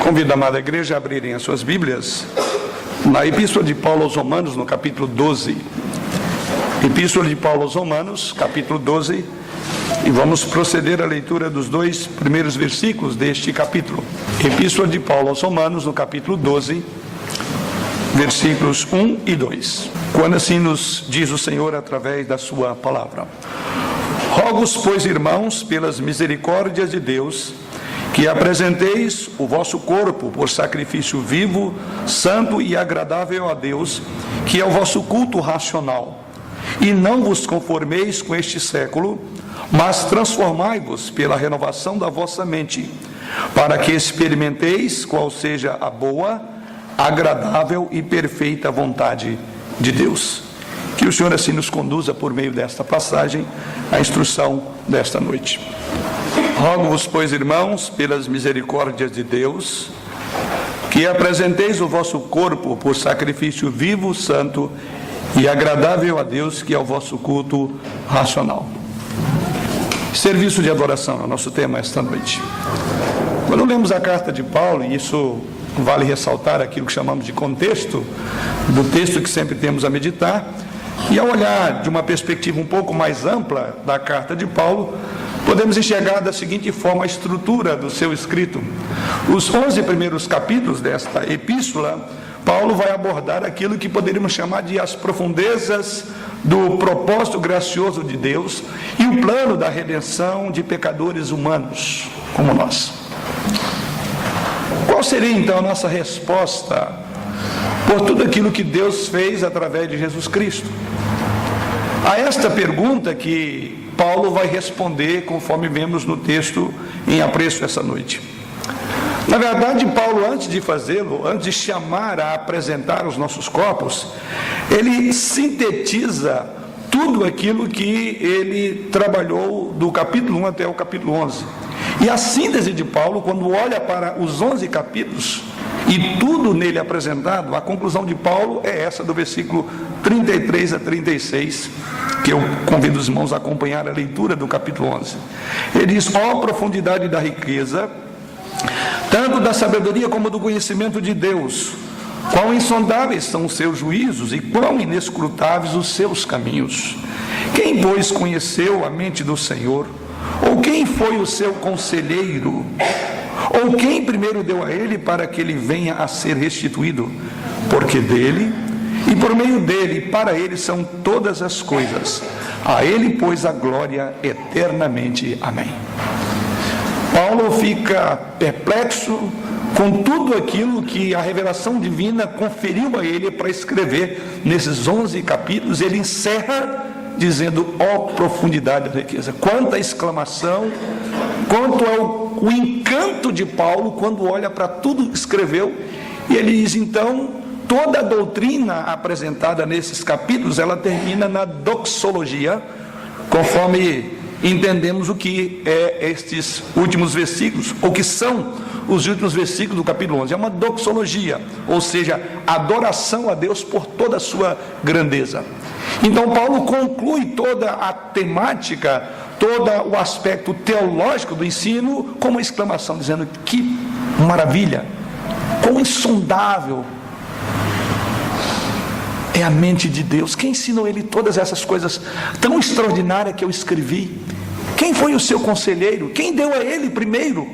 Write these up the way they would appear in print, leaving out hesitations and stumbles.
Convido a amada igreja a abrirem as suas Bíblias na Epístola de Paulo aos Romanos, no capítulo 12. Epístola de Paulo aos Romanos, capítulo 12, e vamos proceder à leitura dos dois primeiros versículos deste capítulo. Epístola de Paulo aos Romanos, no capítulo 12, versículos 1 e 2. Quando assim nos diz o Senhor através da sua palavra: Rogo-vos, pois, irmãos, pelas misericórdias de Deus, que apresenteis o vosso corpo por sacrifício vivo, santo e agradável a Deus, que é o vosso culto racional. E não vos conformeis com este século, mas transformai-vos pela renovação da vossa mente, para que experimenteis qual seja a boa, agradável e perfeita vontade de Deus. Que o Senhor assim nos conduza por meio desta passagem à instrução desta noite. Rogo-vos, pois, irmãos, pelas misericórdias de Deus, que apresenteis o vosso corpo por sacrifício vivo, santo e agradável a Deus, que é o vosso culto racional. Serviço de adoração é o nosso tema esta noite. Quando lemos a carta de Paulo, e isso vale ressaltar aquilo que chamamos de contexto do texto que sempre temos a meditar, e ao olhar de uma perspectiva um pouco mais ampla da carta de Paulo, podemos enxergar da seguinte forma a estrutura do seu escrito. Os 11 primeiros capítulos desta epístola, Paulo vai abordar aquilo que poderíamos chamar de as profundezas do propósito gracioso de Deus e o plano da redenção de pecadores humanos como nós. Qual seria então a nossa resposta por tudo aquilo que Deus fez através de Jesus Cristo? A esta pergunta que Paulo vai responder conforme vemos no texto em apreço essa noite. Na verdade, Paulo, antes de fazê-lo, antes de chamar a apresentar os nossos corpos, ele sintetiza tudo aquilo que ele trabalhou do capítulo 1 até o capítulo 11. E a síntese de Paulo, quando olha para os 11 capítulos e tudo nele apresentado, a conclusão de Paulo é essa do versículo 33 a 36, que eu convido os irmãos a acompanhar a leitura do capítulo 11. Ele diz: ó profundidade da riqueza, tanto da sabedoria como do conhecimento de Deus, quão insondáveis são os seus juízos e quão inescrutáveis os seus caminhos. Quem, pois, conheceu a mente do Senhor? Ou quem foi o seu conselheiro? Ou quem primeiro deu a ele para que ele venha a ser restituído? Porque dele, e por meio dele, e para ele são todas as coisas. A ele, pois, a glória eternamente. Amém. Paulo fica perplexo com tudo aquilo que a revelação divina conferiu a ele para escrever nesses 11 capítulos. Ele encerra dizendo: ó profundidade da riqueza. Quanta exclamação, quanto é o encanto de Paulo quando olha para tudo que escreveu. E ele diz então: toda a doutrina apresentada nesses capítulos, ela termina na doxologia, conforme entendemos o que é estes últimos versículos, ou que são os últimos versículos do capítulo 11. É uma doxologia, ou seja, adoração a Deus por toda a sua grandeza. Então Paulo conclui toda a temática, todo o aspecto teológico do ensino com uma exclamação, dizendo: que maravilha, quão insondável é a mente de Deus. Quem ensinou ele todas essas coisas tão extraordinárias que eu escrevi? Quem foi o seu conselheiro? Quem deu a ele primeiro?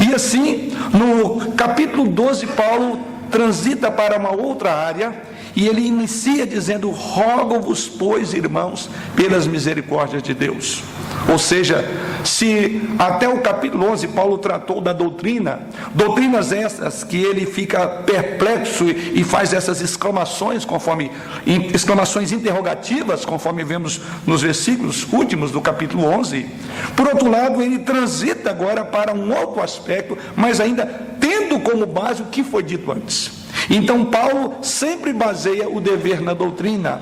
E assim, no capítulo 12, Paulo transita para uma outra área e ele inicia dizendo: rogo-vos, pois, irmãos, pelas misericórdias de Deus. Ou seja, se até o capítulo 11 Paulo tratou da doutrina, doutrinas essas que ele fica perplexo e faz essas exclamações, exclamações interrogativas, conforme vemos nos versículos últimos do capítulo 11. Por outro lado, ele transita agora para um outro aspecto, mas ainda tendo como base o que foi dito antes. Então Paulo sempre baseia o dever na doutrina,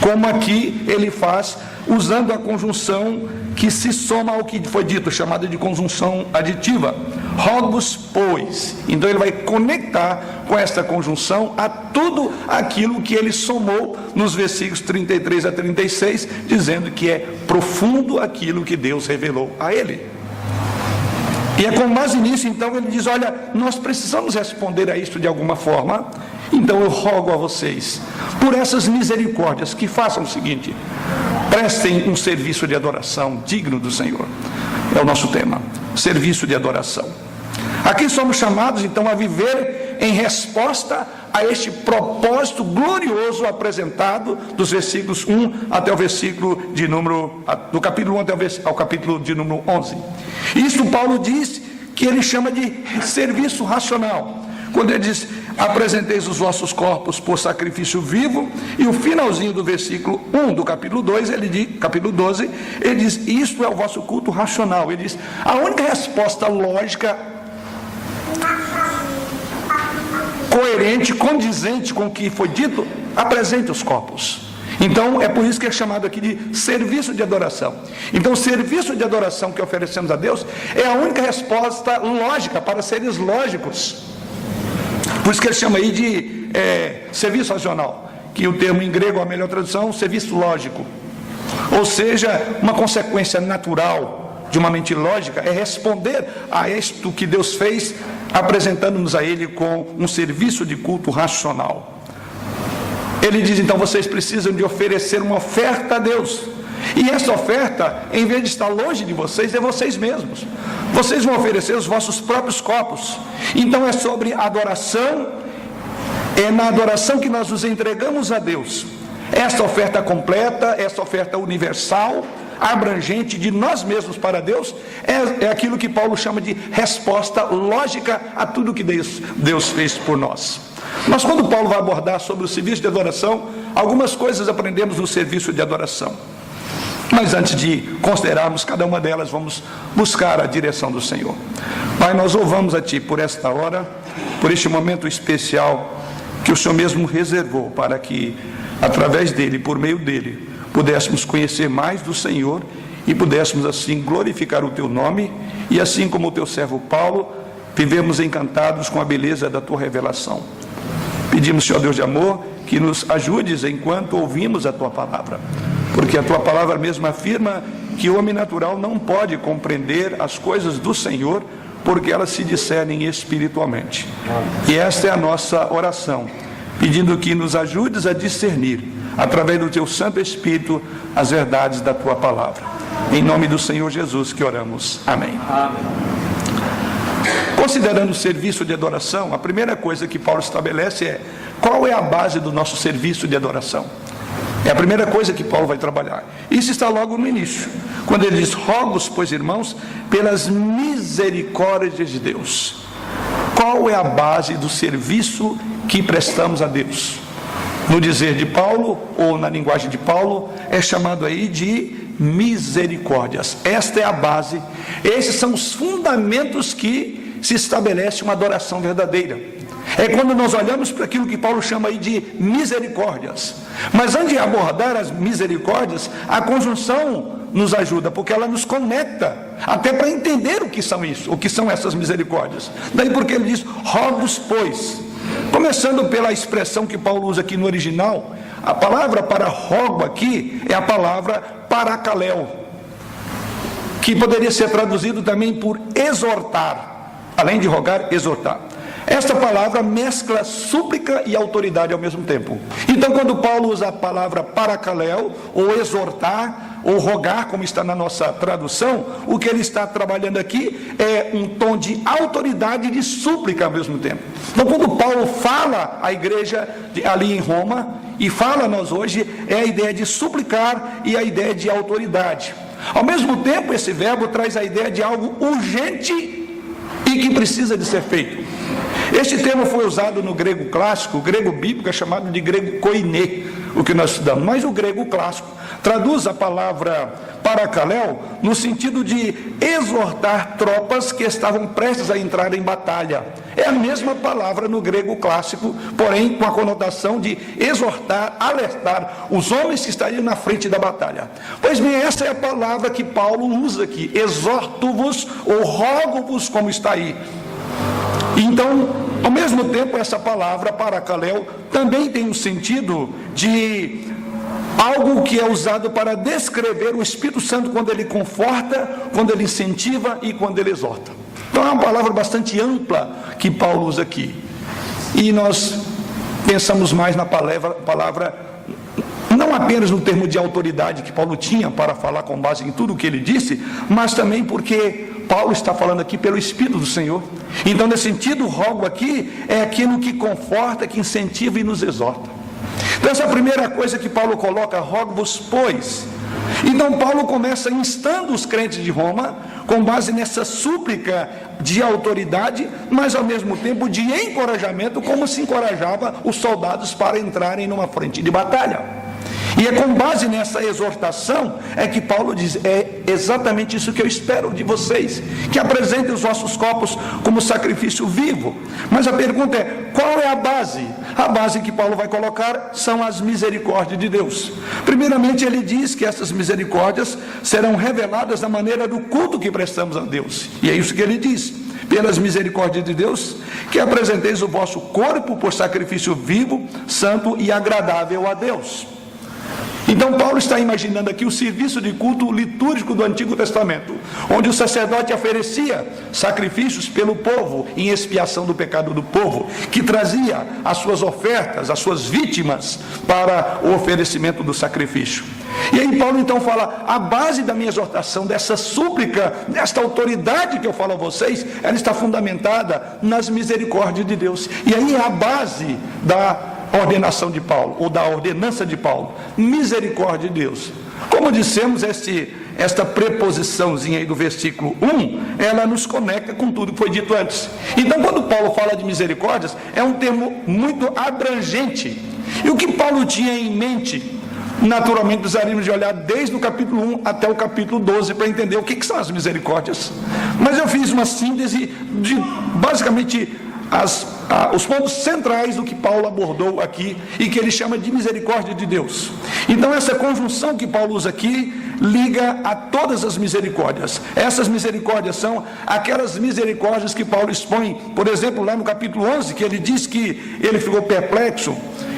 como aqui ele faz, usando a conjunção que se soma ao que foi dito, chamada de conjunção aditiva. Rogo-vos, pois. Então ele vai conectar com esta conjunção a tudo aquilo que ele somou nos versículos 33 a 36, dizendo que é profundo aquilo que Deus revelou a ele. E é com base nisso, então, ele diz, olha, nós precisamos responder a isso de alguma forma, então eu rogo a vocês, por essas misericórdias, que façam o seguinte: prestem um serviço de adoração digno do Senhor. É o nosso tema, serviço de adoração. Aqui somos chamados, então, a viver em resposta a este propósito glorioso apresentado dos versículos 1 até o versículo de número, do capítulo 1 até ao capítulo de número 11. Isso Paulo diz que ele chama de serviço racional. Quando ele diz, apresenteis os vossos corpos por sacrifício vivo, e o finalzinho do versículo 1 do capítulo 2, ele diz, capítulo 12, ele diz, isto é o vosso culto racional. Ele diz, a única resposta lógica, coerente, condizente com o que foi dito, apresente os corpos. Então é por isso que é chamado aqui de serviço de adoração. Então o serviço de adoração que oferecemos a Deus é a única resposta lógica para seres lógicos. Por isso que ele chama aí de serviço racional, que o termo em grego, a melhor tradução, serviço lógico. Ou seja, uma consequência natural de uma mente lógica é responder a isto que Deus fez, apresentando-nos a Ele com um serviço de culto racional. Ele diz, então, vocês precisam de oferecer uma oferta a Deus. E essa oferta, em vez de estar longe de vocês, é vocês mesmos. Vocês vão oferecer os vossos próprios corpos. Então é sobre adoração, é na adoração que nós nos entregamos a Deus. Esta oferta completa, esta oferta universal, abrangente de nós mesmos para Deus, é aquilo que Paulo chama de resposta lógica a tudo que Deus fez por nós. Mas quando Paulo vai abordar sobre o serviço de adoração, algumas coisas aprendemos no serviço de adoração. Mas antes de considerarmos cada uma delas, vamos buscar a direção do Senhor. Pai, nós louvamos a Ti por esta hora, por este momento especial que o Senhor mesmo reservou para que, através dele, por meio dele, pudéssemos conhecer mais do Senhor e pudéssemos assim glorificar o Teu nome, e assim como o Teu servo Paulo, vivemos encantados com a beleza da Tua revelação. Pedimos, Senhor Deus de amor, que nos ajudes enquanto ouvimos a Tua palavra, porque a Tua palavra mesmo afirma que o homem natural não pode compreender as coisas do Senhor, porque elas se discernem espiritualmente. E esta é a nossa oração, pedindo que nos ajudes a discernir, através do Teu Santo Espírito, as verdades da Tua palavra. Em nome do Senhor Jesus que oramos. Amém. Amém. Considerando o serviço de adoração, a primeira coisa que Paulo estabelece é: qual é a base do nosso serviço de adoração? É a primeira coisa que Paulo vai trabalhar. Isso está logo no início, quando ele diz: rogo-vos, pois, irmãos, pelas misericórdias de Deus. Qual é a base do serviço que prestamos a Deus? No dizer de Paulo, ou na linguagem de Paulo, é chamado aí de misericórdias. Esta é a base, esses são os fundamentos que se estabelece uma adoração verdadeira. É quando nós olhamos para aquilo que Paulo chama aí de misericórdias. Mas antes de abordar as misericórdias, a conjunção nos ajuda, porque ela nos conecta, até para entender o que são isso, o que são essas misericórdias. Daí porque ele diz, rogo-vos, pois. Começando pela expressão que Paulo usa aqui no original, a palavra para rogo aqui é a palavra paracaléu, que poderia ser traduzido também por exortar. Além de rogar, exortar. Esta palavra mescla súplica e autoridade ao mesmo tempo. Então, quando Paulo usa a palavra paracaléu, ou exortar, ou rogar, como está na nossa tradução, o que ele está trabalhando aqui é um tom de autoridade e de súplica ao mesmo tempo. Então, quando Paulo fala à igreja ali em Roma, e fala a nós hoje, é a ideia de suplicar e a ideia de autoridade. Ao mesmo tempo, esse verbo traz a ideia de algo urgente e que precisa de ser feito. Este termo foi usado no grego clássico, o grego bíblico é chamado de grego koiné, o que nós estudamos, mas o grego clássico traduz a palavra paracaléu no sentido de exortar tropas que estavam prestes a entrar em batalha. É a mesma palavra no grego clássico, porém com a conotação de exortar, alertar os homens que estariam na frente da batalha. Pois bem, essa é a palavra que Paulo usa aqui, exorto-vos ou rogo-vos, como está aí. Então, ao mesmo tempo, essa palavra paracaléu também tem um sentido de algo que é usado para descrever o Espírito Santo quando ele conforta, quando ele incentiva e quando ele exorta. Então é uma palavra bastante ampla que Paulo usa aqui. E nós pensamos mais na palavra, não apenas no termo de autoridade que Paulo tinha para falar com base em tudo o que ele disse, mas também porque Paulo está falando aqui pelo Espírito do Senhor. Então, nesse sentido, rogo aqui é aquilo que conforta, que incentiva e nos exorta. Então, essa é a primeira coisa que Paulo coloca: rogo-vos, pois. Então Paulo começa instando os crentes de Roma com base nessa súplica de autoridade, mas ao mesmo tempo de encorajamento, como se encorajava os soldados para entrarem numa frente de batalha. E é com base nessa exortação é que Paulo diz: é exatamente isso que eu espero de vocês, que apresentem os vossos corpos como sacrifício vivo. Mas a pergunta é: qual é a base? A base que Paulo vai colocar são as misericórdias de Deus. Primeiramente, ele diz que essas misericórdias serão reveladas na maneira do culto que prestamos a Deus. E é isso que ele diz: pelas misericórdias de Deus, que apresenteis o vosso corpo por sacrifício vivo, santo e agradável a Deus. Então Paulo está imaginando aqui o serviço de culto litúrgico do Antigo Testamento, onde o sacerdote oferecia sacrifícios pelo povo, em expiação do pecado do povo, que trazia as suas ofertas, as suas vítimas para o oferecimento do sacrifício. E aí Paulo então fala: a base da minha exortação, dessa súplica, desta autoridade que eu falo a vocês, ela está fundamentada nas misericórdias de Deus. E aí é a base da ordenação de Paulo, ou da ordenança de Paulo: misericórdia de Deus. Como dissemos, esta preposiçãozinha aí do versículo 1, ela nos conecta com tudo que foi dito antes. Então, quando Paulo fala de misericórdias, é um termo muito abrangente. E o que Paulo tinha em mente, naturalmente precisaríamos de olhar desde o capítulo 1 até o capítulo 12 para entender o que são as misericórdias. Mas eu fiz uma síntese de basicamente os pontos centrais do que Paulo abordou aqui e que ele chama de misericórdia de Deus. Então essa conjunção que Paulo usa aqui liga a todas as misericórdias. Essas misericórdias são aquelas misericórdias que Paulo expõe, por exemplo, lá no capítulo 11, que ele diz que ele ficou perplexo,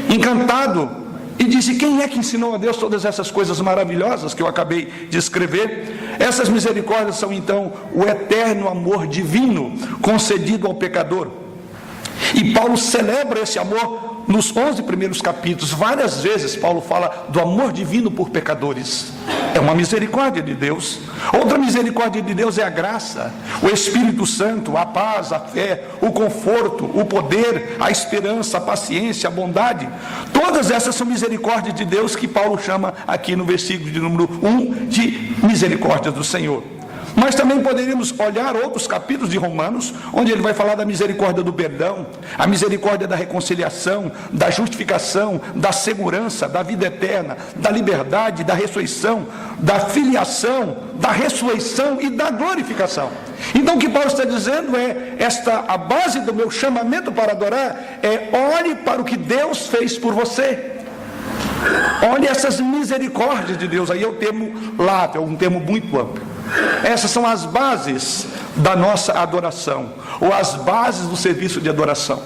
encantado, e disse: quem é que ensinou a Deus todas essas coisas maravilhosas que eu acabei de escrever? Essas misericórdias são então o eterno amor divino concedido ao pecador. E Paulo celebra esse amor nos 11 primeiros capítulos. Várias vezes Paulo fala do amor divino por pecadores. É uma misericórdia de Deus. Outra misericórdia de Deus é a graça, o Espírito Santo, a paz, a fé, o conforto, o poder, a esperança, a paciência, a bondade. Todas essas são misericórdias de Deus que Paulo chama aqui no versículo de número 1 de misericórdia do Senhor. Mas também poderíamos olhar outros capítulos de Romanos, onde ele vai falar da misericórdia do perdão, a misericórdia da reconciliação, da justificação, da segurança, da vida eterna, da liberdade, da ressurreição, da filiação, da ressurreição e da glorificação. Então o que Paulo está dizendo é: a base do meu chamamento para adorar é: olhe para o que Deus fez por você. Olhe essas misericórdias de Deus. Aí é o termo lato, é um termo muito amplo. Essas são as bases da nossa adoração, ou as bases do serviço de adoração.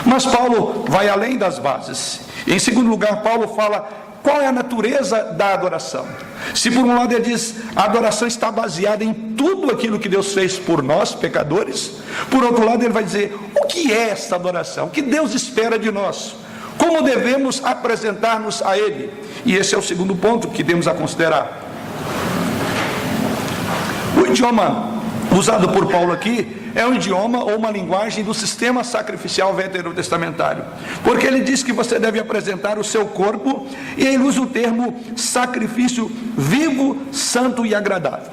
Mas Paulo vai além das bases. Em segundo lugar, Paulo fala qual é a natureza da adoração. Se por um lado ele diz: a adoração está baseada em tudo aquilo que Deus fez por nós, pecadores. Por outro lado ele vai dizer: o que é essa adoração? O que Deus espera de nós? Como devemos apresentar-nos a Ele? E esse é o segundo ponto que temos a considerar. O idioma usado por Paulo aqui é um idioma ou uma linguagem do sistema sacrificial veterotestamentário, porque ele diz que você deve apresentar o seu corpo, e ele usa o termo sacrifício vivo, santo e agradável.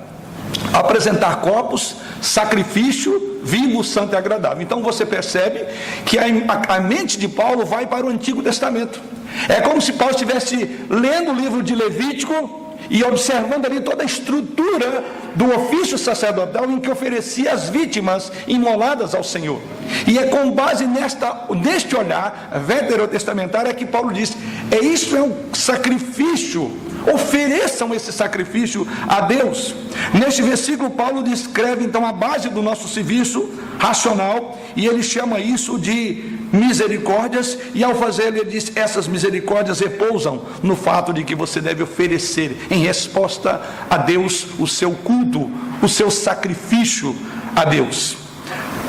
Apresentar corpos, sacrifício vivo, santo e agradável. Então você percebe que a mente de Paulo vai para o Antigo Testamento. É como se Paulo estivesse lendo o livro de Levítico e observando ali toda a estrutura do ofício sacerdotal em que oferecia as vítimas imoladas ao Senhor. E é com base neste olhar veterotestamentário é que Paulo diz: isso é um sacrifício, ofereçam esse sacrifício a Deus. Neste versículo Paulo descreve então a base do nosso serviço racional, e ele chama isso de misericórdias, e ao fazer ele diz: essas misericórdias repousam no fato de que você deve oferecer em resposta a Deus o seu culto, o seu sacrifício a Deus.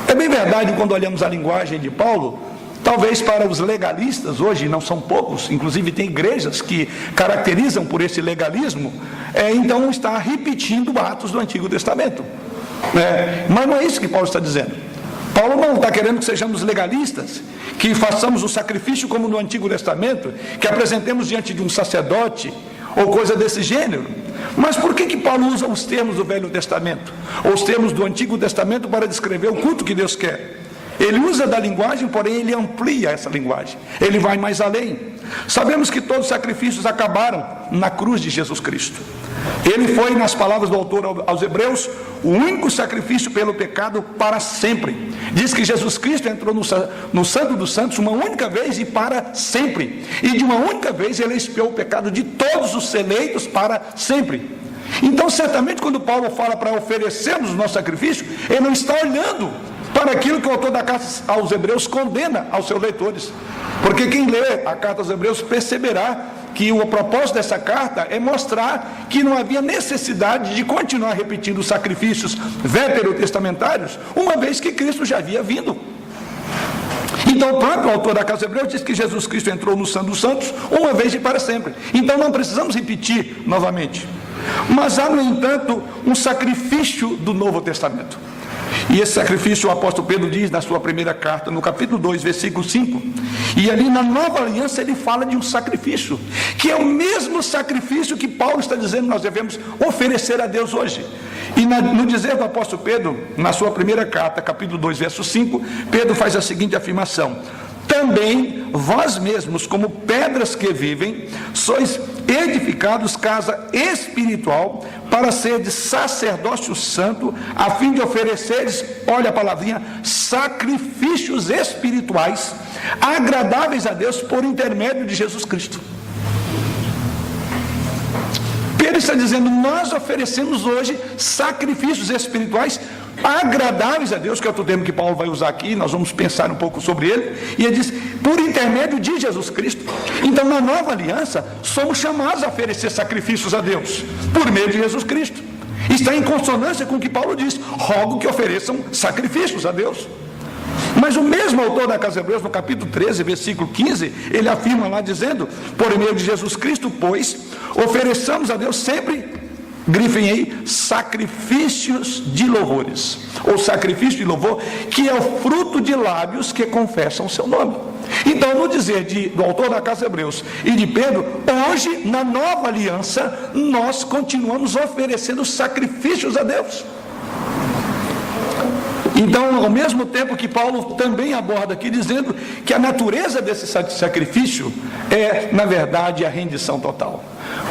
É bem verdade, quando olhamos a linguagem de Paulo, talvez para os legalistas, hoje não são poucos, inclusive tem igrejas que caracterizam por esse legalismo, então está repetindo atos do Antigo Testamento. Mas não é isso que Paulo está dizendo. Paulo não está querendo que sejamos legalistas, que façamos o sacrifício como no Antigo Testamento, que apresentemos diante de um sacerdote, ou coisa desse gênero. Mas por que Paulo usa os termos do Velho Testamento, ou os termos do Antigo Testamento para descrever o culto que Deus quer? Ele usa da linguagem, porém ele amplia essa linguagem, ele vai mais além. Sabemos que todos os sacrifícios acabaram na cruz de Jesus Cristo. Ele foi, nas palavras do autor aos Hebreus, o único sacrifício pelo pecado para sempre. Diz que Jesus Cristo entrou no Santo dos Santos uma única vez e para sempre. E de uma única vez ele expiou o pecado de todos os eleitos para sempre. Então, certamente, quando Paulo fala para oferecermos o nosso sacrifício, ele não está olhando para aquilo que o autor da carta aos Hebreus condena aos seus leitores. Porque quem lê a carta aos Hebreus perceberá que o propósito dessa carta é mostrar que não havia necessidade de continuar repetindo os sacrifícios veterotestamentários, uma vez que Cristo já havia vindo. Então o próprio autor da carta aos Hebreus diz que Jesus Cristo entrou no Santo dos Santos uma vez e para sempre. Então não precisamos repetir novamente. Mas há, no entanto, um sacrifício do Novo Testamento. E esse sacrifício o apóstolo Pedro diz na sua primeira carta, no capítulo 2, versículo 5. E ali na Nova Aliança ele fala de um sacrifício, que é o mesmo sacrifício que Paulo está dizendo que nós devemos oferecer a Deus hoje. E no dizer do apóstolo Pedro, na sua primeira carta, capítulo 2, verso 5, Pedro faz a seguinte afirmação: também vós mesmos, como pedras que vivem, sois edificados casa espiritual, para seres sacerdócio santo, a fim de ofereceres, olha a palavrinha, sacrifícios espirituais, agradáveis a Deus por intermédio de Jesus Cristo. Pedro está dizendo, nós oferecemos hoje sacrifícios espirituais agradáveis a Deus, que é outro termo que Paulo vai usar aqui, nós vamos pensar um pouco sobre ele, e ele diz, por intermédio de Jesus Cristo. Então, na nova aliança, somos chamados a oferecer sacrifícios a Deus, por meio de Jesus Cristo. Está em consonância com o que Paulo diz, rogo que ofereçam sacrifícios a Deus. Mas o mesmo autor da carta aos Hebreus, no capítulo 13, versículo 15, ele afirma lá dizendo, por meio de Jesus Cristo, pois, ofereçamos a Deus sempre, grifem aí, sacrifícios de louvores, ou sacrifício de louvor, que é o fruto de lábios que confessam o seu nome. Então, no dizer do autor da carta aos Hebreus e de Pedro, hoje, na nova aliança, nós continuamos oferecendo sacrifícios a Deus. Então, ao mesmo tempo que Paulo também aborda aqui, dizendo que a natureza desse sacrifício é, na verdade, a rendição total.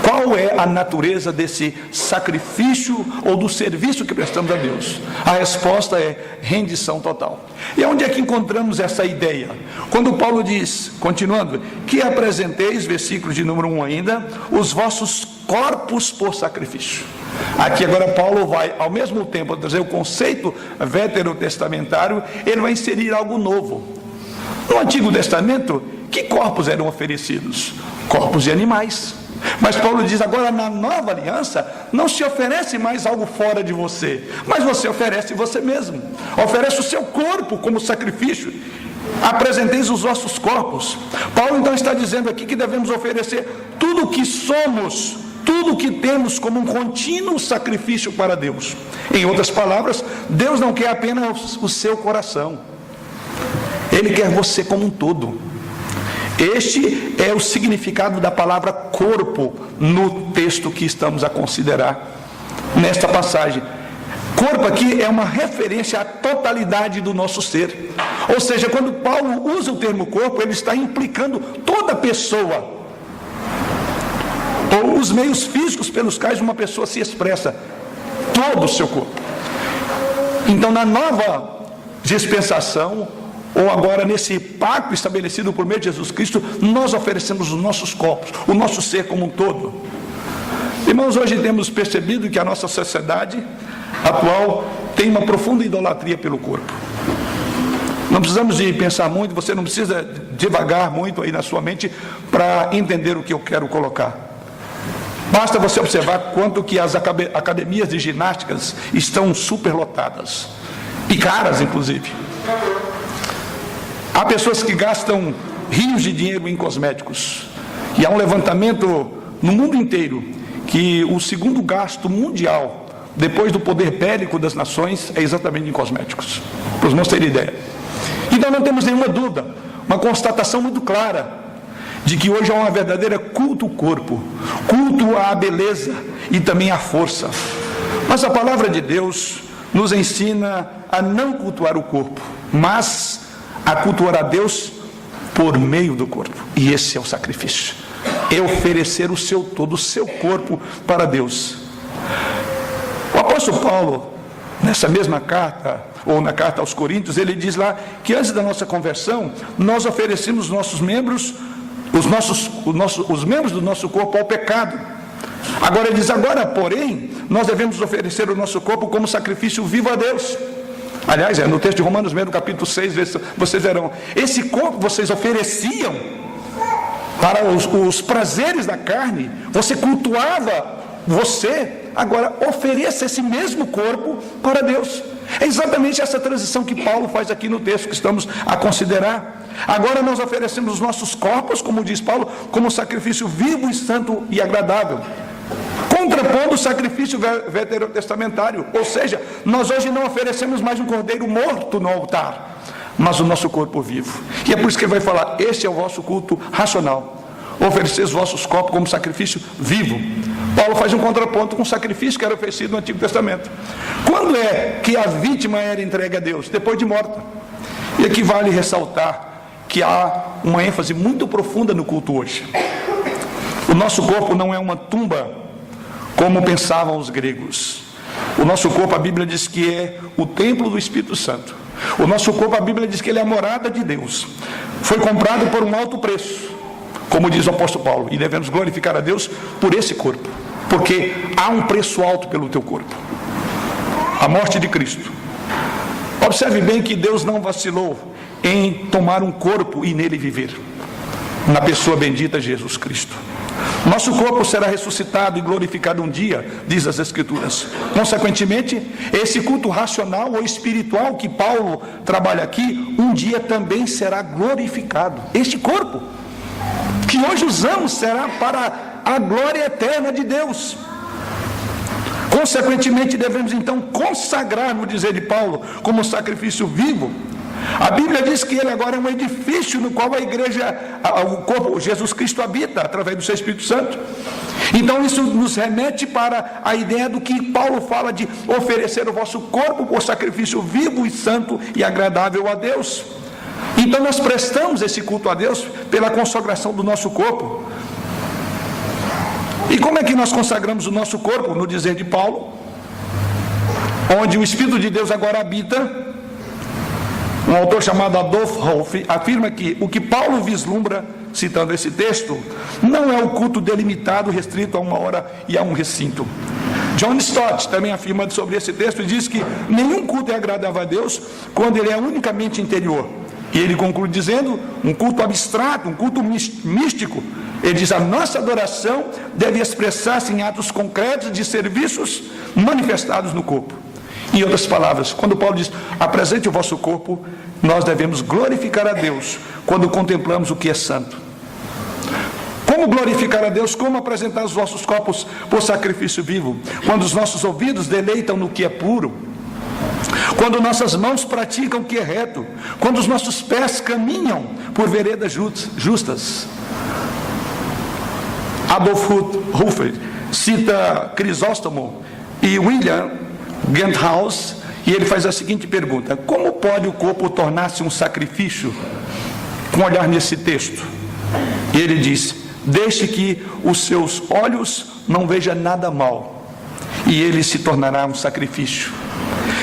Qual é a natureza desse sacrifício ou do serviço que prestamos a Deus? A resposta é rendição total. E onde é que encontramos essa ideia? Quando Paulo diz, continuando, que apresenteis, versículo de número 1 ainda, os vossos corpos por sacrifício. Aqui agora Paulo vai, ao mesmo tempo, trazer o conceito veterotestamentário, ele vai inserir algo novo. No Antigo Testamento, que corpos eram oferecidos? Corpos de animais. Mas Paulo diz agora, na nova aliança, não se oferece mais algo fora de você, mas você oferece você mesmo, oferece o seu corpo como sacrifício. Apresenteis os vossos corpos. Paulo então está dizendo aqui que devemos oferecer tudo o que somos, tudo o que temos como um contínuo sacrifício para Deus. Em outras palavras, Deus não quer apenas o seu coração, Ele quer você como um todo. Este é o significado da palavra corpo no texto que estamos a considerar nesta passagem. Corpo aqui é uma referência à totalidade do nosso ser. Ou seja, quando Paulo usa o termo corpo, ele está implicando toda a pessoa, ou os meios físicos pelos quais uma pessoa se expressa, todo o seu corpo. Então, na nova dispensação, ou agora nesse pacto estabelecido por meio de Jesus Cristo, nós oferecemos os nossos corpos, o nosso ser como um todo. Irmãos, hoje temos percebido que a nossa sociedade atual tem uma profunda idolatria pelo corpo. Não precisamos de pensar muito, você não precisa devagar muito aí na sua mente para entender o que eu quero colocar. Basta você observar quanto que as academias de ginásticas estão superlotadas, e caras inclusive. Há pessoas que gastam rios de dinheiro em cosméticos. E há um levantamento no mundo inteiro que o segundo gasto mundial, depois do poder bélico das nações, é exatamente em cosméticos. Para os irmãos terem ideia. Então não temos nenhuma dúvida, uma constatação muito clara, de que hoje há uma verdadeira culto ao corpo, culto à beleza e também à força. Mas a palavra de Deus nos ensina a não cultuar o corpo, mas a cultuar a Deus por meio do corpo. E esse é o sacrifício. É oferecer o seu todo, o seu corpo para Deus. O apóstolo Paulo, nessa mesma carta, ou na carta aos Coríntios, ele diz lá que antes da nossa conversão, nós oferecemos nossos membros, os membros do nosso corpo ao pecado. Agora ele diz, agora porém, nós devemos oferecer o nosso corpo como sacrifício vivo a Deus. Aliás, no texto de Romanos mesmo, capítulo 6, vocês verão, esse corpo vocês ofereciam para os prazeres da carne, você cultuava você, agora ofereça esse mesmo corpo para Deus. É exatamente essa transição que Paulo faz aqui no texto que estamos a considerar. Agora nós oferecemos os nossos corpos, como diz Paulo, como sacrifício vivo e santo e agradável, contrapondo o sacrifício veterotestamentário. Ou seja, nós hoje não oferecemos mais um cordeiro morto no altar, mas o nosso corpo vivo. E é por isso que ele vai falar, este é o vosso culto racional, oferecer os vossos corpos como sacrifício vivo. Paulo faz um contraponto com o sacrifício que era oferecido no Antigo Testamento. Quando é que a vítima era entregue a Deus? Depois de morta. E aqui vale ressaltar que há uma ênfase muito profunda no culto hoje. O nosso corpo não é uma tumba, como pensavam os gregos. O nosso corpo, a Bíblia diz que é o templo do Espírito Santo. O nosso corpo, a Bíblia diz que ele é a morada de Deus. Foi comprado por um alto preço, como diz o apóstolo Paulo, e devemos glorificar a Deus por esse corpo, porque há um preço alto pelo teu corpo, a morte de Cristo. Observe bem que Deus não vacilou em tomar um corpo e nele viver, na pessoa bendita Jesus Cristo. Nosso corpo será ressuscitado e glorificado um dia, diz as Escrituras. Consequentemente, esse culto racional ou espiritual que Paulo trabalha aqui, um dia também será glorificado. Este corpo que hoje usamos será para a glória eterna de Deus. Consequentemente, devemos então consagrar, no dizer de Paulo, como sacrifício vivo. A Bíblia diz que ele agora é um edifício no qual a igreja, o corpo, Jesus Cristo habita através do seu Espírito Santo. Então isso nos remete para a ideia do que Paulo fala de oferecer o vosso corpo por sacrifício vivo e santo e agradável a Deus. Então nós prestamos esse culto a Deus pela consagração do nosso corpo. E como é que nós consagramos o nosso corpo? No dizer de Paulo, onde o Espírito de Deus agora habita. Um autor chamado Adolf Rolf afirma que o que Paulo vislumbra, citando esse texto, não é o culto delimitado, restrito a uma hora e a um recinto. John Stott também afirma sobre esse texto e diz que nenhum culto é agradável a Deus quando ele é unicamente interior. E ele conclui dizendo, um culto abstrato, um culto místico. Ele diz, a nossa adoração deve expressar-se em atos concretos de serviços manifestados no corpo. Em outras palavras, quando Paulo diz, apresente o vosso corpo, nós devemos glorificar a Deus quando contemplamos o que é santo. Como glorificar a Deus? Como apresentar os nossos corpos por sacrifício vivo? Quando os nossos ouvidos deleitam no que é puro, quando nossas mãos praticam o que é reto, quando os nossos pés caminham por veredas justas. Adolf Ruffert cita Crisóstomo e William Genthaus, e ele faz a seguinte pergunta: como pode o corpo tornar-se um sacrifício? Com olhar nesse texto, e ele diz: deixe que os seus olhos não vejam nada mal, e ele se tornará um sacrifício.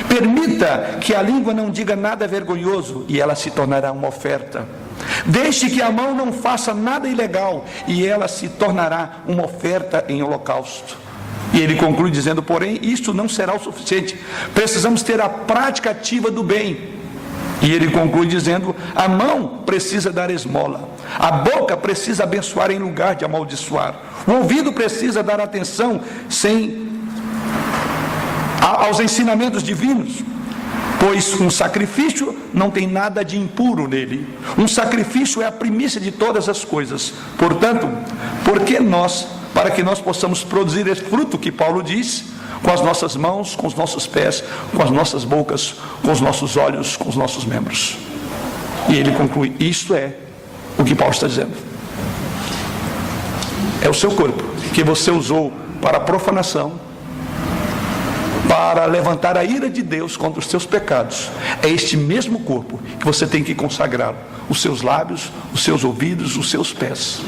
Permita que a língua não diga nada vergonhoso, e ela se tornará uma oferta. Deixe que a mão não faça nada ilegal, e ela se tornará uma oferta em holocausto. E ele conclui dizendo, porém, isto não será o suficiente. Precisamos ter a prática ativa do bem. E ele conclui dizendo, a mão precisa dar esmola, a boca precisa abençoar em lugar de amaldiçoar, o ouvido precisa dar atenção aos ensinamentos divinos. Pois um sacrifício não tem nada de impuro nele. Um sacrifício é a primícia de todas as coisas. Portanto, para que nós possamos produzir esse fruto que Paulo diz, com as nossas mãos, com os nossos pés, com as nossas bocas, com os nossos olhos, com os nossos membros. E ele conclui, isto é o que Paulo está dizendo. É o seu corpo que você usou para a profanação, para levantar a ira de Deus contra os seus pecados. É este mesmo corpo que você tem que consagrar os seus lábios, os seus ouvidos, os seus pés.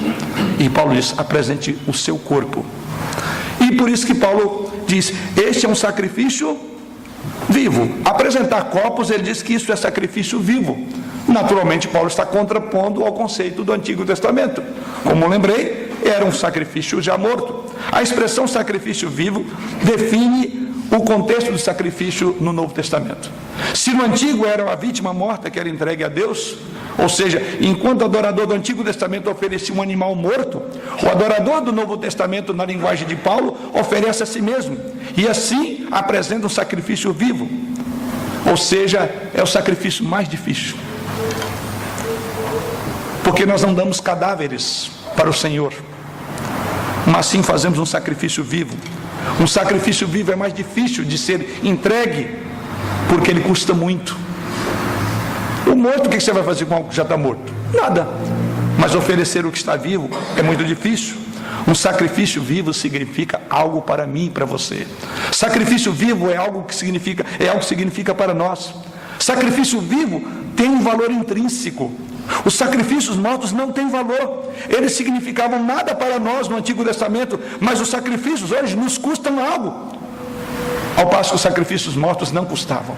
E Paulo diz, apresente o seu corpo. E por isso que Paulo diz, este é um sacrifício vivo. Apresentar corpos, ele diz que isso é sacrifício vivo. Naturalmente, Paulo está contrapondo ao conceito do Antigo Testamento. Como lembrei, era um sacrifício já morto. A expressão sacrifício vivo define o contexto do sacrifício no Novo Testamento. Se no Antigo era a vítima morta que era entregue a Deus, ou seja, enquanto o adorador do Antigo Testamento oferecia um animal morto, o adorador do Novo Testamento, na linguagem de Paulo, oferece a si mesmo, e assim apresenta um sacrifício vivo, ou seja, é o sacrifício mais difícil, porque nós não damos cadáveres para o Senhor, mas sim fazemos um sacrifício vivo. Um sacrifício vivo é mais difícil de ser entregue, porque ele custa muito. O morto, o que você vai fazer com algo que já está morto? Nada. Mas oferecer o que está vivo é muito difícil. Um sacrifício vivo significa algo para mim e para você. Sacrifício vivo é algo que significa para nós. Sacrifício vivo tem um valor intrínseco. Os sacrifícios mortos não têm valor. Eles significavam nada para nós no Antigo Testamento, mas os sacrifícios hoje nos custam algo, ao passo que os sacrifícios mortos não custavam.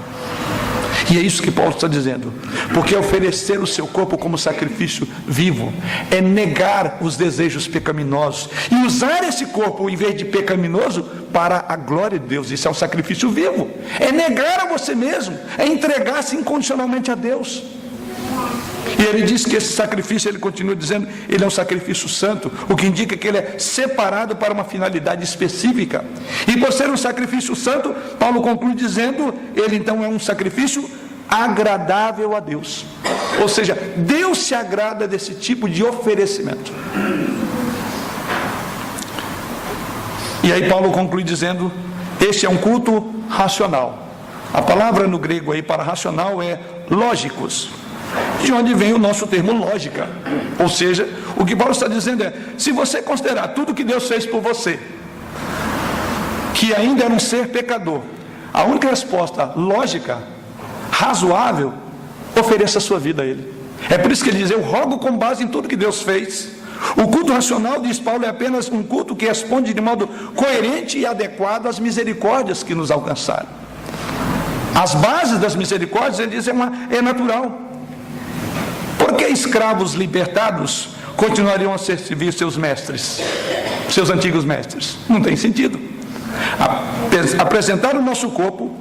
E é isso que Paulo está dizendo, porque oferecer o seu corpo como sacrifício vivo é negar os desejos pecaminosos e usar esse corpo em vez de pecaminoso para a glória de Deus. Isso é um sacrifício vivo, é negar a você mesmo, é entregar-se incondicionalmente a Deus. E ele diz que esse sacrifício, ele continua dizendo, ele é um sacrifício santo, o que indica que ele é separado para uma finalidade específica. E por ser um sacrifício santo, Paulo conclui dizendo, ele então é um sacrifício agradável a Deus. Ou seja, Deus se agrada desse tipo de oferecimento. E aí Paulo conclui dizendo, este é um culto racional. A palavra no grego aí para racional é lógicos, de onde vem o nosso termo lógica. Ou seja, o que Paulo está dizendo é, se você considerar tudo que Deus fez por você, que ainda era um ser pecador, a única resposta lógica, razoável, ofereça a sua vida a Ele. É por isso que ele diz, eu rogo com base em tudo que Deus fez. O culto racional, diz Paulo, é apenas um culto que responde de modo coerente e adequado às misericórdias que nos alcançaram. As bases das misericórdias, ele diz, é natural. Por que escravos libertados continuariam a servir seus mestres, seus antigos mestres? Não tem sentido. Apresentar o nosso corpo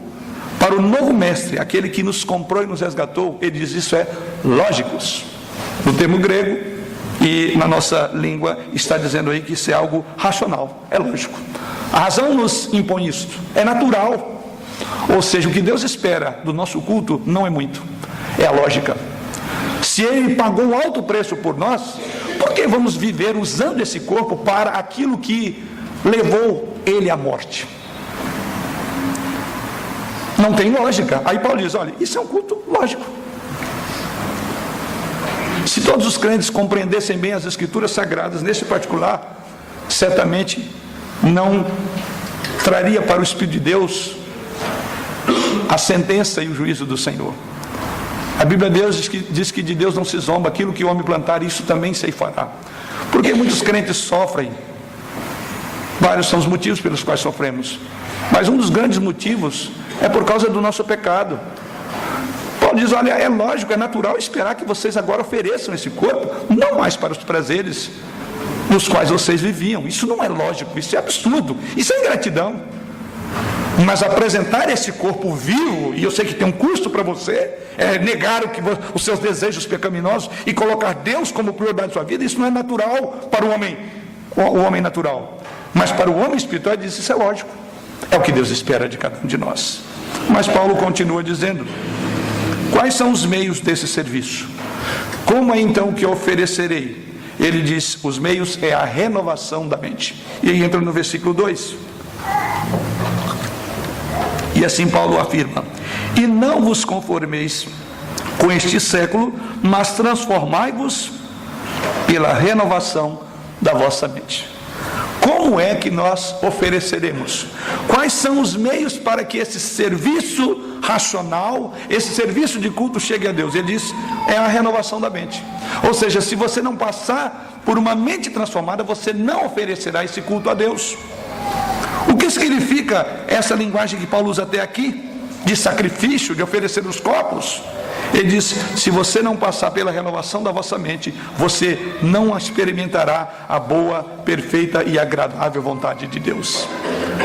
para o novo mestre, aquele que nos comprou e nos resgatou, ele diz, isso é lógicos. No termo grego e na nossa língua está dizendo aí que isso é algo racional, é lógico. A razão nos impõe isto, é natural. Ou seja, o que Deus espera do nosso culto não é muito, é a lógica. Se Ele pagou um alto preço por nós, por que vamos viver usando esse corpo para aquilo que levou Ele à morte? Não tem lógica. Aí Paulo diz, olha, isso é um culto lógico. Se todos os crentes compreendessem bem as Escrituras Sagradas, nesse particular, certamente não traria para o Espírito de Deus a sentença e o juízo do Senhor. A Bíblia de Deus diz que de Deus não se zomba, aquilo que o homem plantar, isso também se fará. Porque muitos crentes sofrem. Vários são os motivos pelos quais sofremos, mas um dos grandes motivos é por causa do nosso pecado. Paulo diz, olha, é lógico, é natural esperar que vocês agora ofereçam esse corpo, não mais para os prazeres nos quais vocês viviam. Isso não é lógico, isso é absurdo, isso é ingratidão. Mas apresentar esse corpo vivo, e eu sei que tem um custo para você, é negar os seus desejos pecaminosos e colocar Deus como prioridade da sua vida, isso não é natural para o homem natural. Mas para o homem espiritual, ele diz, isso é lógico. É o que Deus espera de cada um de nós. Mas Paulo continua dizendo: quais são os meios desse serviço? Como é então que oferecerei? Ele diz: os meios é a renovação da mente. E aí entra no versículo 2. E assim Paulo afirma: e não vos conformeis com este século, mas transformai-vos pela renovação da vossa mente. Como é que nós ofereceremos? Quais são os meios para que esse serviço racional, esse serviço de culto chegue a Deus? Ele diz: é a renovação da mente. Ou seja, se você não passar por uma mente transformada, você não oferecerá esse culto a Deus. O que significa essa linguagem que Paulo usa até aqui, de sacrifício, de oferecer os corpos? Ele diz: se você não passar pela renovação da vossa mente, você não experimentará a boa, perfeita e agradável vontade de Deus.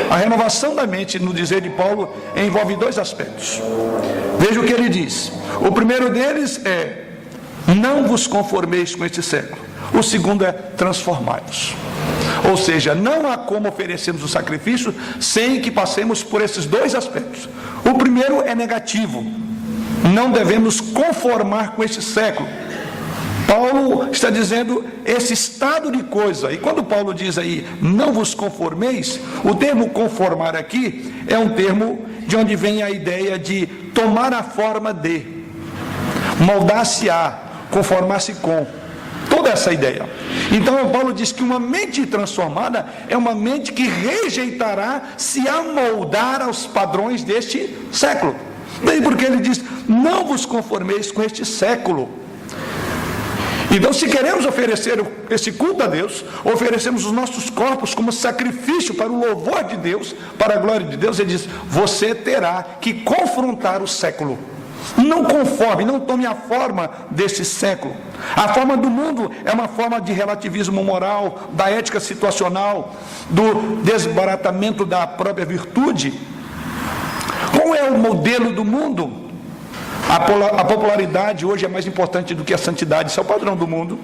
A renovação da mente, no dizer de Paulo, envolve dois aspectos. Veja o que ele diz. O primeiro deles é: não vos conformeis com este século. O segundo é: transformai-vos. Ou seja, não há como oferecermos o sacrifício sem que passemos por esses dois aspectos. O primeiro é negativo: não devemos conformar com este século. Paulo está dizendo esse estado de coisa. E quando Paulo diz aí: não vos conformeis, o termo conformar aqui é um termo de onde vem a ideia de tomar a forma de, moldar-se a, conformar-se com. Toda essa ideia. Então Paulo diz que uma mente transformada é uma mente que rejeitará se amoldar aos padrões deste século. Daí porque ele diz: não vos conformeis com este século. Então, se queremos oferecer esse culto a Deus, oferecemos os nossos corpos como sacrifício para o louvor de Deus, para a glória de Deus. Ele diz: você terá que confrontar o século. Não conforme, não tome a forma desse século. A forma do mundo é uma forma de relativismo moral, da ética situacional, do desbaratamento da própria virtude. Qual é o modelo do mundo? A popularidade hoje é mais importante do que a santidade. Isso é o padrão do mundo.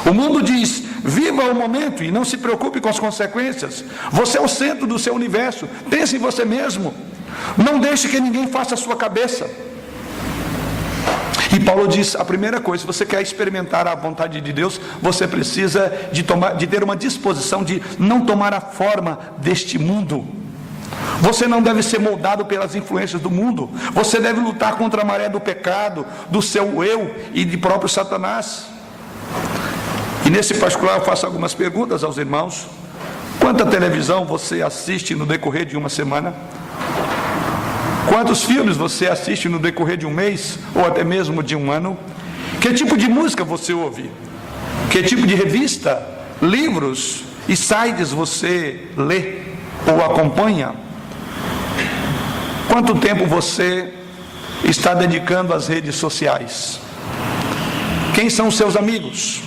O mundo diz: viva o momento e não se preocupe com as consequências. Você é o centro do seu universo. Pense em você mesmo. Não deixe que ninguém faça a sua cabeça. E Paulo diz: a primeira coisa, se você quer experimentar a vontade de Deus, você precisa de ter uma disposição de não tomar a forma deste mundo. Você não deve ser moldado pelas influências do mundo. Você deve lutar contra a maré do pecado, do seu eu e de próprio Satanás. E nesse particular eu faço algumas perguntas aos irmãos. Quanta televisão você assiste no decorrer de uma semana? Quantos filmes você assiste no decorrer de um mês, ou até mesmo de um ano? Que tipo de música você ouve? Que tipo de revista, livros e sites você lê ou acompanha? Quanto tempo você está dedicando às redes sociais? Quem são os seus amigos?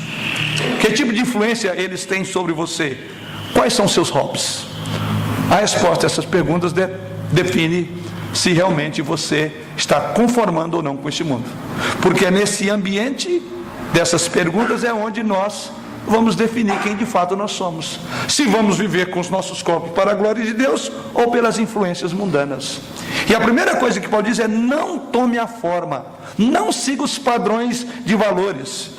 Que tipo de influência eles têm sobre você? Quais são os seus hobbies? A resposta a essas perguntas define se realmente você está conformando ou não com este mundo. Porque é nesse ambiente dessas perguntas é onde nós vamos definir quem de fato nós somos. Se vamos viver com os nossos corpos para a glória de Deus ou pelas influências mundanas. E a primeira coisa que Paulo diz é: não tome a forma, não siga os padrões de valores.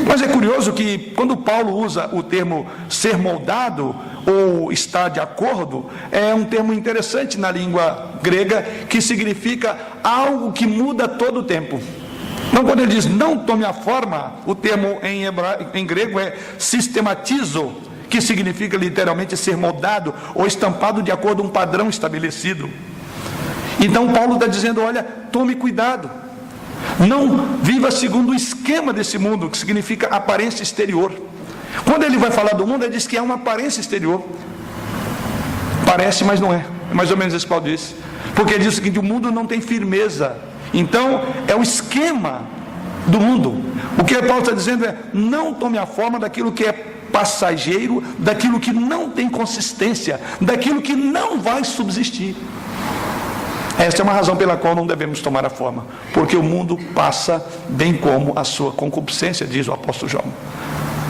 Mas é curioso que quando Paulo usa o termo ser moldado ou estar de acordo, é um termo interessante na língua grega, que significa algo que muda todo o tempo. Então quando ele diz não tome a forma, o termo em grego é sistematizo, que significa literalmente ser moldado ou estampado de acordo com um padrão estabelecido. Então Paulo está dizendo: olha, tome cuidado. Não viva segundo o esquema desse mundo, que significa aparência exterior. Quando ele vai falar do mundo, ele diz que é uma aparência exterior. Parece, mas não é. É mais ou menos isso que Paulo diz. Porque ele diz o seguinte: o mundo não tem firmeza. Então, é o esquema do mundo. O que Paulo está dizendo é: não tome a forma daquilo que é passageiro, daquilo que não tem consistência, daquilo que não vai subsistir. Esta é uma razão pela qual não devemos tomar a forma, porque o mundo passa bem como a sua concupiscência, diz o apóstolo João.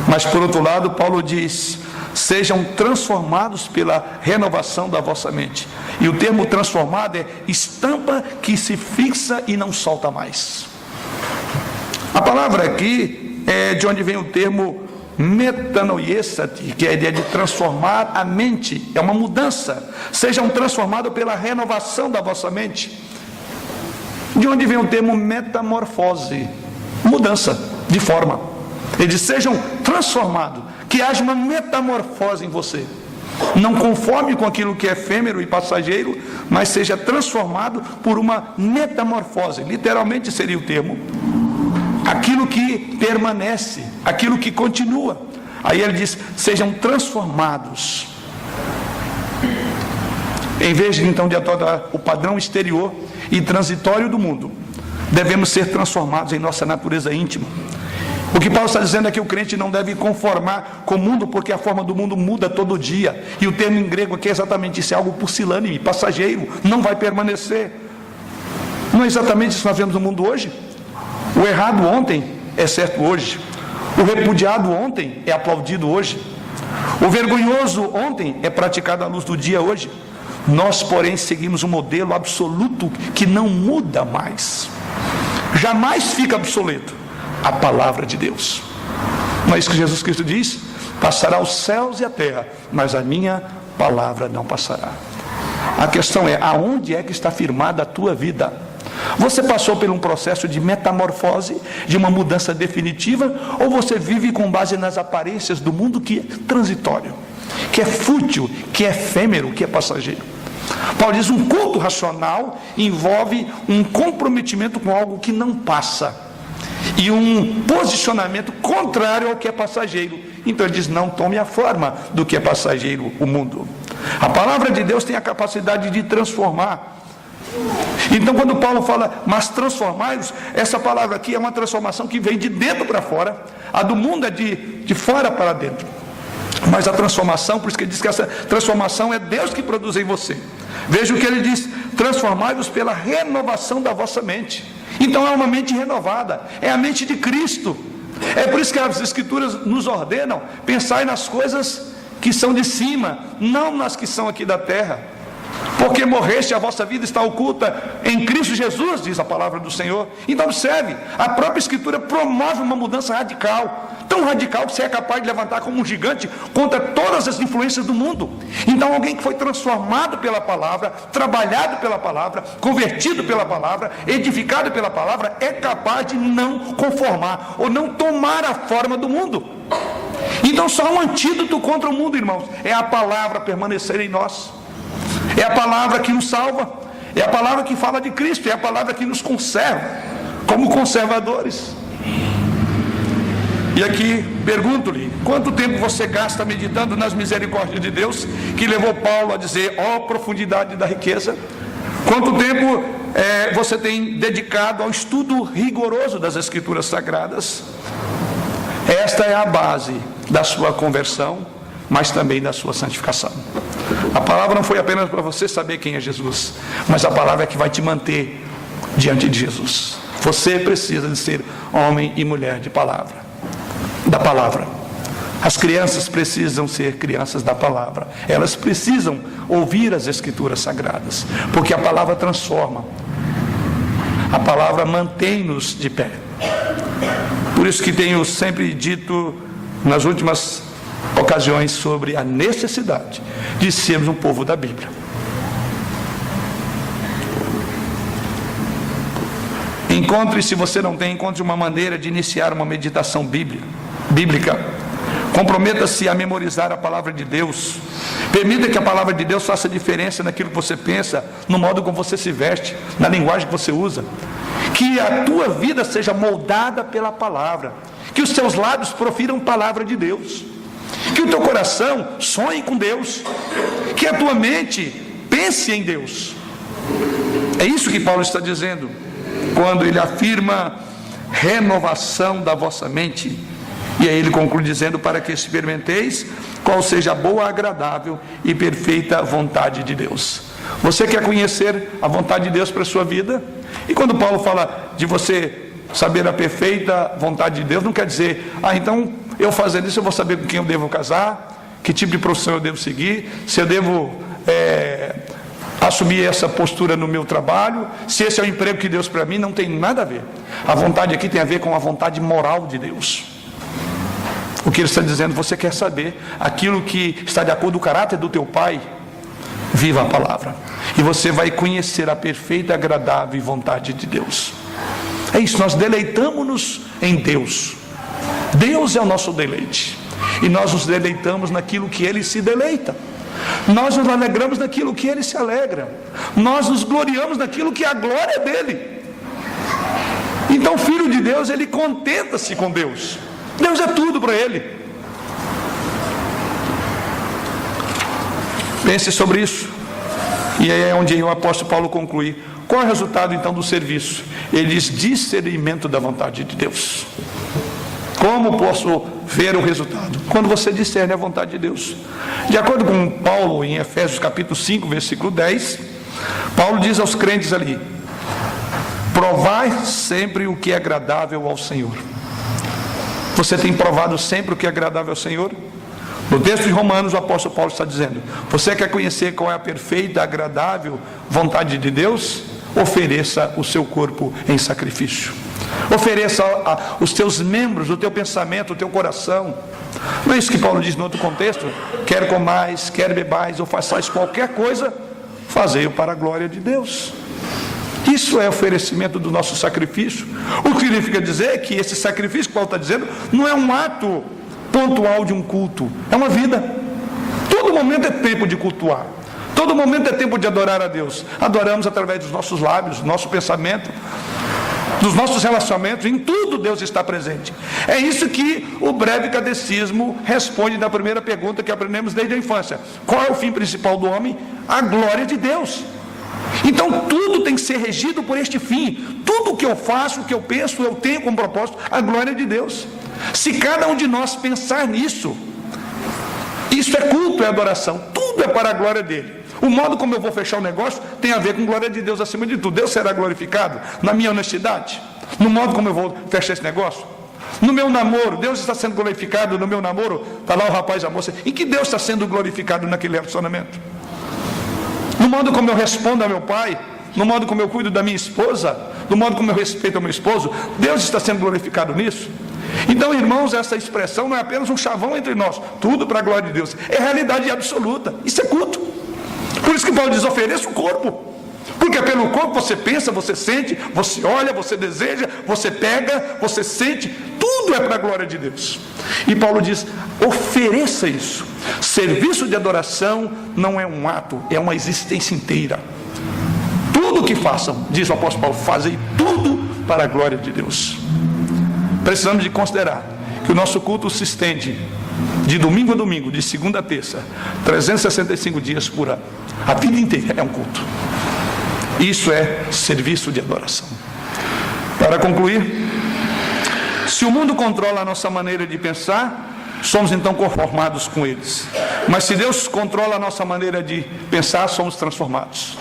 Mas por outro lado, Paulo diz: sejam transformados pela renovação da vossa mente. E o termo transformado é estampa que se fixa e não solta mais. A palavra aqui é de onde vem o termo metanoiesati, que é a ideia de transformar a mente, é uma mudança. Sejam transformados pela renovação da vossa mente. De onde vem o termo metamorfose, mudança de forma. Ele diz: sejam transformados, que haja uma metamorfose em você, não conforme com aquilo que é efêmero e passageiro, mas seja transformado por uma metamorfose. Literalmente seria o termo aquilo que permanece, aquilo que continua. Aí ele diz: sejam transformados. Em vez de então de adotar o padrão exterior e transitório do mundo, devemos ser transformados em nossa natureza íntima. O que Paulo está dizendo é que o crente não deve conformar com o mundo, porque a forma do mundo muda todo dia. E o termo em grego aqui é exatamente isso, é algo pusilânime, passageiro, não vai permanecer. Não é exatamente isso que nós vemos no mundo hoje? O errado ontem é certo hoje. O repudiado ontem é aplaudido hoje. O vergonhoso ontem é praticado à luz do dia hoje. Nós, porém, seguimos um modelo absoluto que não muda mais. Jamais fica obsoleto. A palavra de Deus. Não é isso que Jesus Cristo diz? Passará os céus e a terra, mas a minha palavra não passará. A questão é: aonde é que está firmada a tua vida? Você passou por um processo de metamorfose, de uma mudança definitiva, ou você vive com base nas aparências do mundo, que é transitório, que é fútil, que é efêmero, que é passageiro? Paulo diz: um culto racional envolve um comprometimento com algo que não passa e um posicionamento contrário ao que é passageiro. Então ele diz: não tome a forma do que é passageiro o mundo. A palavra de Deus tem a capacidade de transformar. Então quando Paulo fala: mas transformai-vos, essa palavra aqui é uma transformação que vem de dentro para fora. A do mundo é de fora para dentro. Mas a transformação, por isso que ele diz que essa transformação é Deus que produz em você. Veja o que ele diz: transformai-vos pela renovação da vossa mente. Então é uma mente renovada, é a mente de Cristo. É por isso que as Escrituras nos ordenam: pensai nas coisas que são de cima, não nas que são aqui da terra. Porque morreste, a vossa vida está oculta em Cristo Jesus, diz a palavra do Senhor. Então observe, a própria Escritura promove uma mudança radical, tão radical que você é capaz de levantar como um gigante contra todas as influências do mundo. Então alguém que foi transformado pela palavra, trabalhado pela palavra, convertido pela palavra, edificado pela palavra, é capaz de não conformar ou não tomar a forma do mundo. Então só um antídoto contra o mundo, irmãos, é a palavra permanecer em nós. É a palavra que nos salva, é a palavra que fala de Cristo, é a palavra que nos conserva como conservadores. E aqui pergunto-lhe: quanto tempo você gasta meditando nas misericórdias de Deus, que levou Paulo a dizer: ó profundidade da riqueza? Quanto tempo você tem dedicado ao estudo rigoroso das Escrituras Sagradas? Esta é a base da sua conversão, mas também da sua santificação. A palavra não foi apenas para você saber quem é Jesus, mas a palavra é que vai te manter diante de Jesus. Você precisa de ser homem e mulher de palavra, da palavra. As crianças precisam ser crianças da palavra. Elas precisam ouvir as Escrituras Sagradas, porque a palavra transforma. A palavra mantém-nos de pé. Por isso que tenho sempre dito nas últimas ocasiões sobre a necessidade de sermos um povo da Bíblia. Se você não tem, encontre uma maneira de iniciar uma meditação bíblica. Comprometa-se a memorizar a palavra de Deus. Permita que a palavra de Deus faça diferença naquilo que você pensa, no modo como você se veste, na linguagem que você usa. Que a tua vida seja moldada pela palavra. Que os teus lábios profiram palavra de Deus. Que o teu coração sonhe com Deus. Que a tua mente pense em Deus. É isso que Paulo está dizendo quando ele afirma renovação da vossa mente. E aí ele conclui dizendo: para que experimenteis qual seja a boa, agradável e perfeita vontade de Deus. Você quer conhecer a vontade de Deus para a sua vida? E quando Paulo fala de você saber a perfeita vontade de Deus, não quer dizer: então eu fazendo isso eu vou saber com quem eu devo casar, que tipo de profissão eu devo seguir, se eu devo assumir essa postura no meu trabalho, se esse é o emprego que Deus para mim. Não tem nada a ver. A vontade aqui tem a ver com a vontade moral de Deus. O que ele está dizendo, você quer saber aquilo que está de acordo com o caráter do teu Pai? Viva a palavra, e você vai conhecer a perfeita, agradável vontade de Deus. É isso, nós deleitamos-nos em Deus. Deus é o nosso deleite, e nós nos deleitamos naquilo que Ele se deleita. Nós nos alegramos naquilo que Ele se alegra. Nós nos gloriamos naquilo que é a glória dEle. Então o Filho de Deus, ele contenta-se com Deus. Deus é tudo para ele. Pense sobre isso. E aí é onde o apóstolo Paulo conclui. Qual é o resultado então do serviço? Ele diz: discernimento da vontade de Deus. Como posso ver o resultado? Quando você discerne a vontade de Deus. De acordo com Paulo, em Efésios capítulo 5, versículo 10, Paulo diz aos crentes ali: provai sempre o que é agradável ao Senhor. Você tem provado sempre o que é agradável ao Senhor? No texto de Romanos, o apóstolo Paulo está dizendo: você quer conhecer qual é a perfeita, agradável vontade de Deus? Ofereça o seu corpo em sacrifício. Ofereça os teus membros, o teu pensamento, o teu coração. Não é isso que Paulo diz no outro contexto? Quer comais, quer bebais, ou façais qualquer coisa, fazei-o para a glória de Deus. Isso é oferecimento do nosso sacrifício. O que significa dizer que esse sacrifício que Paulo está dizendo não é um ato pontual de um culto, é uma vida. Todo momento é tempo de cultuar, todo momento é tempo de adorar a Deus. Adoramos através dos nossos lábios, do nosso pensamento, dos nossos relacionamentos. Em tudo Deus está presente. É isso que o breve catecismo responde na primeira pergunta que aprendemos desde a infância: qual é o fim principal do homem? A glória de Deus. Então tudo tem que ser regido por este fim. Tudo o que eu faço, o que eu penso, eu tenho como propósito a glória de Deus. Se cada um de nós pensar nisso, isso é culto, é adoração. Tudo é para a glória dele. O modo como eu vou fechar o negócio tem a ver com glória de Deus acima de tudo. Deus será glorificado na minha honestidade, no modo como eu vou fechar esse negócio. No meu namoro, Deus está sendo glorificado no meu namoro. Está lá o rapaz e a moça. Em que Deus está sendo glorificado naquele relacionamento? No modo como eu respondo a meu pai, no modo como eu cuido da minha esposa, no modo como eu respeito ao meu esposo, Deus está sendo glorificado nisso. Então, irmãos, essa expressão não é apenas um chavão entre nós, tudo para a glória de Deus, é realidade absoluta. Isso é culto. Por isso que Paulo diz: ofereça o corpo, porque pelo corpo você pensa, você sente, você olha, você deseja, você pega, você sente, tudo é para a glória de Deus. E Paulo diz: ofereça isso. Serviço de adoração não é um ato, é uma existência inteira. Tudo que façam, diz o apóstolo Paulo, fazei tudo para a glória de Deus. Precisamos de considerar que o nosso culto se estende de domingo a domingo, de segunda a terça, 365 dias por ano. A vida inteira é um culto. Isso é serviço de adoração. Para concluir, se o mundo controla a nossa maneira de pensar, somos então conformados com eles. Mas se Deus controla a nossa maneira de pensar, somos transformados.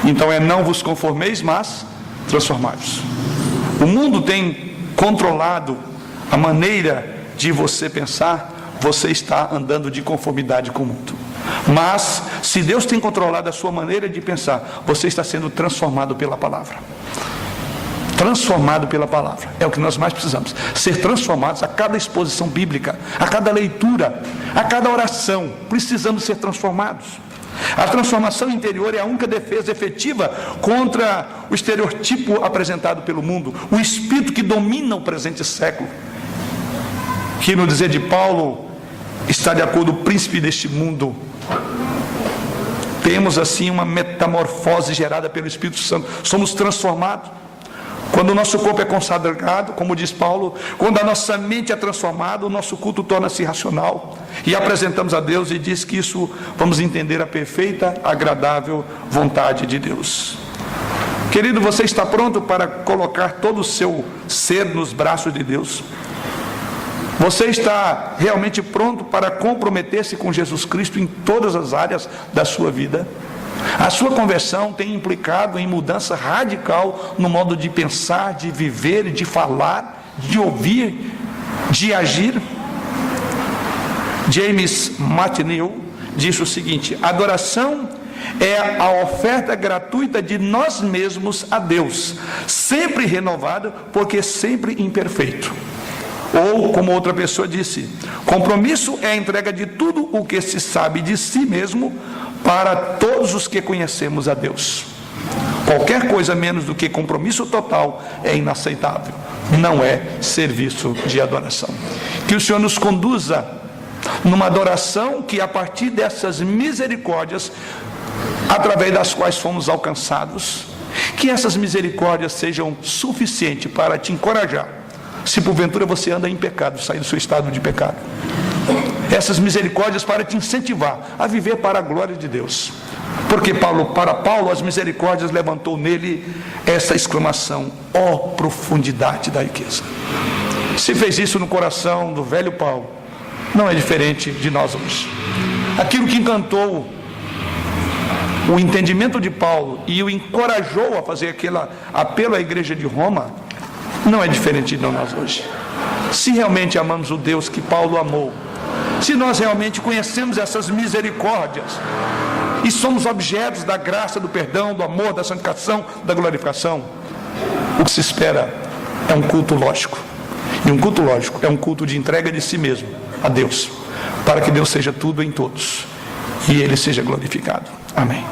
Então é: não vos conformeis, mas transformados. O mundo tem controlado a maneira de você pensar, você está andando de conformidade com o mundo. Mas se Deus tem controlado a sua maneira de pensar, você está sendo transformado pela palavra. Transformado pela palavra, é o que nós mais precisamos, ser transformados a cada exposição bíblica, a cada leitura, a cada oração. Precisamos ser transformados. A transformação interior é a única defesa efetiva contra o estereotipo apresentado pelo mundo, o espírito que domina o presente século, que no dizer de Paulo está de acordo com o príncipe deste mundo. Temos assim uma metamorfose gerada pelo Espírito Santo, somos transformados. Quando o nosso corpo é consagrado, como diz Paulo, quando a nossa mente é transformada, o nosso culto torna-se racional e apresentamos a Deus, e diz que isso vamos entender a perfeita, agradável vontade de Deus. Querido, você está pronto para colocar todo o seu ser nos braços de Deus? Você está realmente pronto para comprometer-se com Jesus Cristo em todas as áreas da sua vida? A sua conversão tem implicado em mudança radical no modo de pensar, de viver, de falar, de ouvir, de agir. James Martineau disse o seguinte: adoração é a oferta gratuita de nós mesmos a Deus, sempre renovada, porque sempre imperfeito. Ou, como outra pessoa disse, compromisso é a entrega de tudo o que se sabe de si mesmo para todos os que conhecemos a Deus. Qualquer coisa menos do que compromisso total é inaceitável, não é serviço de adoração. Que o Senhor nos conduza numa adoração que, a partir dessas misericórdias através das quais fomos alcançados, que essas misericórdias sejam suficientes para te encorajar, se porventura você anda em pecado, sair do seu estado de pecado. Essas misericórdias para te incentivar a viver para a glória de Deus. Porque para Paulo, as misericórdias levantou nele essa exclamação: ó profundidade da riqueza. Se fez isso no coração do velho Paulo, não é diferente de nós hoje. Aquilo que encantou o entendimento de Paulo e o encorajou a fazer aquele apelo à igreja de Roma, não é diferente de nós hoje. Se realmente amamos o Deus que Paulo amou, se nós realmente conhecemos essas misericórdias e somos objetos da graça, do perdão, do amor, da santificação, da glorificação, o que se espera é um culto lógico. E um culto lógico é um culto de entrega de si mesmo a Deus, para que Deus seja tudo em todos e Ele seja glorificado. Amém.